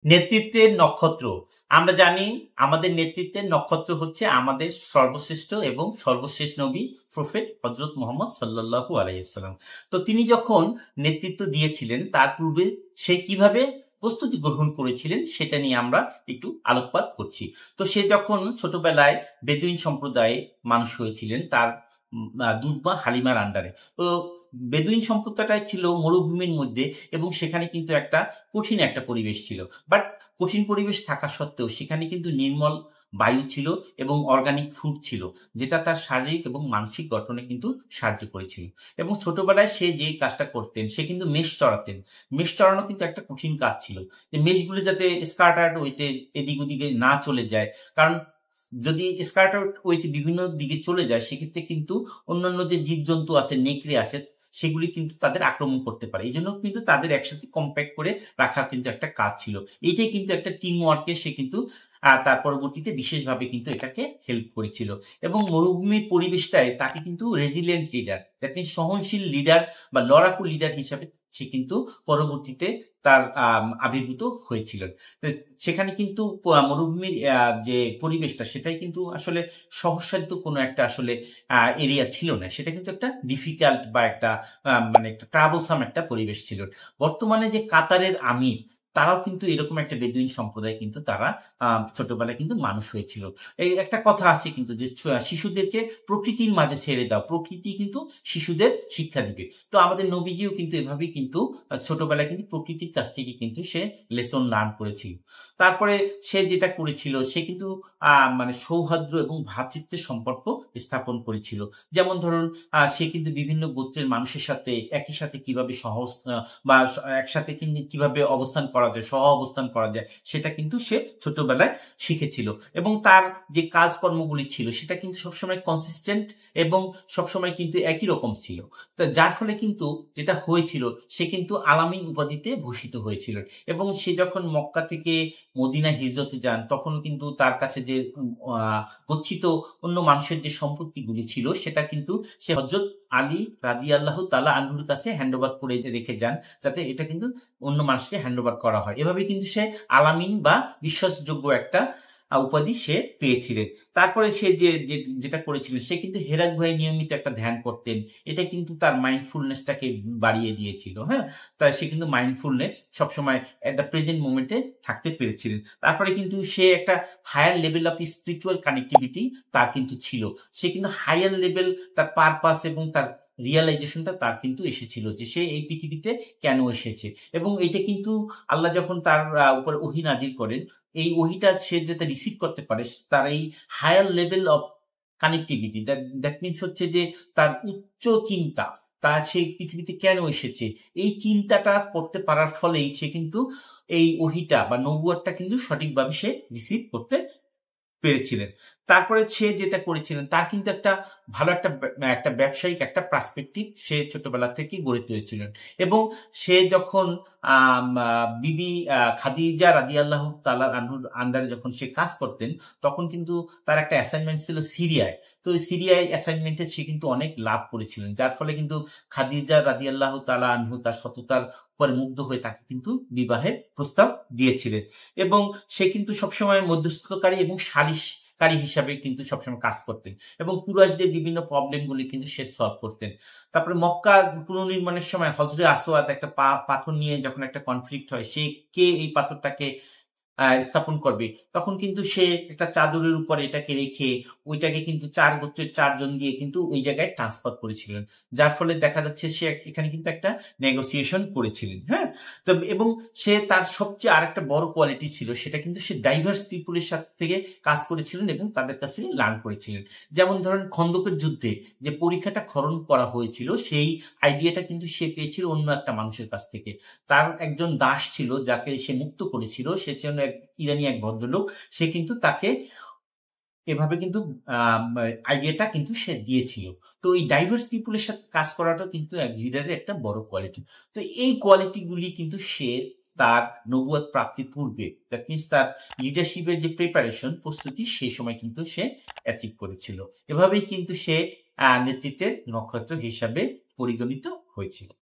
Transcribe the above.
নেতৃত্বের নক্ষত্র। আমরা জানি আমাদের নেতৃত্বের নক্ষত্র হচ্ছে আমাদের সর্বশ্রেষ্ঠ এবং সর্বশেষ নবী প্রফেট হযরত মুহাম্মদ সাল্লাল্লাহু আলাইহি ওয়াসাল্লাম। তো তিনি যখন নেতৃত্ব দিয়েছিলেন তার পূর্বে সে কিভাবে প্রস্তুতি গ্রহণ করেছিলেন সেটা নিয়ে আমরা একটু আলোকপাত করছি। তো সে যখন ছোটবেলায় বেদুইন সম্প্রদায়ে মানুষ হয়েছিলেন তার দুধমা হালিমার আন্ডারে। তো বেদুইন সম্প্রদায়টাই ছিল মরুভূমির মধ্যে এবং সেখানে কিন্তু একটা কঠিন একটা পরিবেশ ছিল। বাট কঠিন পরিবেশ থাকা সত্ত্বেও সেখানে কিন্তু নির্মল বায়ু ছিল এবং অর্গানিক ফুড ছিল, যেটা তার শারীরিক এবং মানসিক গঠনে কিন্তু সাহায্য করেছিল। এবং ছোটবেলায় সে যে কাজটা করতেন সে কিন্তু মেষ চড়াতেন। মেষ চড়ানো কিন্তু একটা কঠিন কাজ ছিল, যে মেষগুলো যাতে স্কাটার্ড হইতে এদিক ওদিকে না চলে যায়। কারণ যদি স্কাটার্ড হইতে বিভিন্ন দিকে চলে যায় সেক্ষেত্রে কিন্তু অন্যান্য যে জীবজন্তু আছে, নেকড়ে আছে, সেগুলি কিন্তু তাদের আক্রমণ করতে পারে। এই জন্য কিন্তু তাদের একসাথে কম্প্যাক্ট করে রাখা কিন্তু একটা কাজ ছিল। এইটাই কিন্তু একটা টিম ওয়ার্কে সে কিন্তু তার পরবর্তীতে বিশেষভাবে কিন্তু এটাকে হেল্প করেছিল। এবং মরুভূমির পরিবেশটায় তাকে কিন্তু রেজিলিয়েন্ট লিডার, দ্যাট মিনস সহনশীল লিডার বা লড়াকু লিডার হিসাবে সে কিন্তু পরবর্তীতে তার আবির্ভূত হয়েছিলেন। সেখানে কিন্তু মরুভূমির যে পরিবেশটা সেটাই কিন্তু আসলে সহজসাধ্য কোনো একটা আসলে এরিয়া ছিল না, সেটা কিন্তু একটা ডিফিকাল্ট বা একটা মানে একটা ট্রাভেলসাম একটা পরিবেশ ছিল। বর্তমানে যে কাতারের আমির তারাও কিন্তু এরকম একটা বেদুইন সম্প্রদায় কিন্তু তারা ছোটবেলায় কিন্তু মানুষ হয়েছিল। এই একটা কথা আছে কিন্তু যে শিশুদেরকে প্রকৃতির মাঝে ছেড়ে দাও, প্রকৃতি কিন্তু শিশুদের শিক্ষা দিবে। তো আমাদের নবীজিও কিন্তু এভাবেই কিন্তু ছোটবেলায় কিন্তু প্রকৃতির কাছ থেকে কিন্তু সে লেসন লার্ন করেছিল। তারপরে সে যেটা করেছিল সে কিন্তু মানে সৌহার্দ্য এবং ভ্রাতৃত্বের সম্পর্ক স্থাপন করেছিল। যেমন ধরুন সে কিন্তু বিভিন্ন গোত্রের মানুষের সাথে একই সাথে কিভাবে সহজ বা একসাথে কিন্তু কিভাবে অবস্থান করা যায়, সহ অবস্থান করা যায়, সেটা কিন্তু সে ছোটবেলায় শিখেছিল। এবং তার যে কাজকর্মগুলি ছিল সেটা কিন্তু সবসময় কনসিস্টেন্ট এবং সবসময় কিন্তু একই রকম ছিল। তো যার ফলে কিন্তু যেটা হয়েছিল সে কিন্তু আলামিন উপাধিতে ভূষিত হয়েছিল। এবং সে যখন মক্কা থেকে মদিনা হিজরতে যান তখন কিন্তু তার কাছে যে গচ্ছিত অন্য মানুষের যে সম্পত্তিগুলি ছিল সেটা কিন্তু সে হযরত আলী রাদিয়াল্লাহু তাআলা আনহুর কাছে হ্যান্ড ওভার করে রেখে যান, যাতে এটা কিন্তু অন্য মানুষকে হ্যান্ড ওভার করা হয়। এভাবে কিন্তু সে আলামিন বা বিশ্বাসযোগ্য একটা উপাধি সে পেয়েছিলেন। তারপরে সে যেটা করেছিলেন সে কিন্তু হেরা গুহায় নিয়মিত একটা ধ্যান করতেন। এটা কিন্তু তার মাইন্ডফুলনেসটাকে বাড়িয়ে দিয়েছিল। হ্যাঁ, তাই সে কিন্তু মাইন্ডফুলনেস সবসময় একটা প্রেজেন্ট মোমেন্টে থাকতে পেরেছিলেন। তারপরে কিন্তু সে একটা higher level of spiritual connectivity তার কিন্তু ছিল। সে কিন্তু হায়ার লেভেল তার পারপাস এবং তার রিয়ালাইজেশনটা তার কিন্তু এসেছিল যে সে এই পৃথিবীতে কেন এসেছে। এবং এটা কিন্তু আল্লাহ যখন তার উপর ওহী নাজিল করেন, এই ওহীটা সে যাতে রিসিভ করতে পারে, তার এই higher level of connectivity, that means হচ্ছে যে তার উচ্চ চিন্তা, তার সেই পৃথিবীতে কেন এসেছে এই চিন্তাটা করতে পারার ফলেই সে কিন্তু এই ওহীটা বা নবুয়তটা কিন্তু সঠিকভাবে সে রিসিভ করতে পেরেছিলেন। তারপরে সে যেটা করেছিলেন তার কিন্তু একটা ভালো একটা ব্যবসায়িক একটা পার্সপেক্টিভ সে ছোটবেলা থেকে গড়ে তুলেছিলেন। এবং সে যখন বিবি খাদিজা রাদিয়াল্লাহু তাআলা আনহুর আন্ডারে যখন সে কাজ করতেন তখন কিন্তু তার একটা অ্যাসাইনমেন্ট ছিল সিরিয়ায়। তো সিরিয়ায় অ্যাসাইনমেন্টে সে কিন্তু অনেক লাভ করেছিলেন, যার ফলে কিন্তু খাদিজা রাদিয়াল্লাহু তাআলা আনহু তার সততার উপরে মুগ্ধ হয়ে তাকে কিন্তু বিবাহের প্রস্তাব দিয়েছিলেন। এবং সে কিন্তু সবসময় মধ্যস্থতাকারী এবং সালিশকারী হিসাবে কিন্তু সবসময় কাজ করতেন এবং কুরাইশদের বিভিন্ন প্রবলেমগুলি কিন্তু সে সলভ করতেন। তারপরে মক্কা পুনর্নির্মাণের সময় হজরে আসওয়াদ একটা পাথর নিয়ে যখন একটা কনফ্লিক্ট হয়, সে কে এই পাথরটাকে স্থাপন করবে, তখন কিন্তু সে একটা চাদরের উপরে এটাকে রেখে ওইটাকে কিন্তু ৪ গোত্রের ৪ জন দিয়ে কিন্তু ওই জায়গায় ট্রান্সফার করেছিলেন। যার ফলে দেখা যাচ্ছে সে এখানে কিন্তু একটা নেগোসিয়েশন করেছিলেন। হ্যাঁ, তো এবং সে তার সবচেয়ে আরেকটা বড় কোয়ালিটি ছিল সেটা কিন্তু সে ডাইভার্স পিপলের সাথে থেকে কাজ করেছিলেন এবং তাদের কাছে লার্ন করেছিলেন। যেমন ধরেন খন্দকের যুদ্ধে যে পরীক্ষাটা খনন করা হয়েছিল সেই আইডিয়াটা কিন্তু সে পেয়েছিল অন্য একটা মানুষের কাছ থেকে। তার একজন দাস ছিল যাকে সে মুক্ত করেছিল, সে ছিল ইরানি এক ভদ্রলোক। সে কিন্তু তাকে এভাবে কিন্তু আইডিয়াটা কিন্তু সে দিয়েছিল। তো এই ডাইভার্স পিপলের সাথে কাজ করাটা কিন্তু এক লিডারের একটা বড় কোয়ালিটি। তো এই কোয়ালিটিগুলি কিন্তু সে তার নবুয়ত প্রাপ্তির পূর্বে, দ্যাট মিনস তার লিডারশিপের যে প্রিপারেশন প্রস্তুতি সেই সময় কিন্তু সে অ্যাচিভ করেছিল। এভাবেই কিন্তু সে নেতৃত্বের নক্ষত্র হিসাবে পরিগণিত হয়েছিল।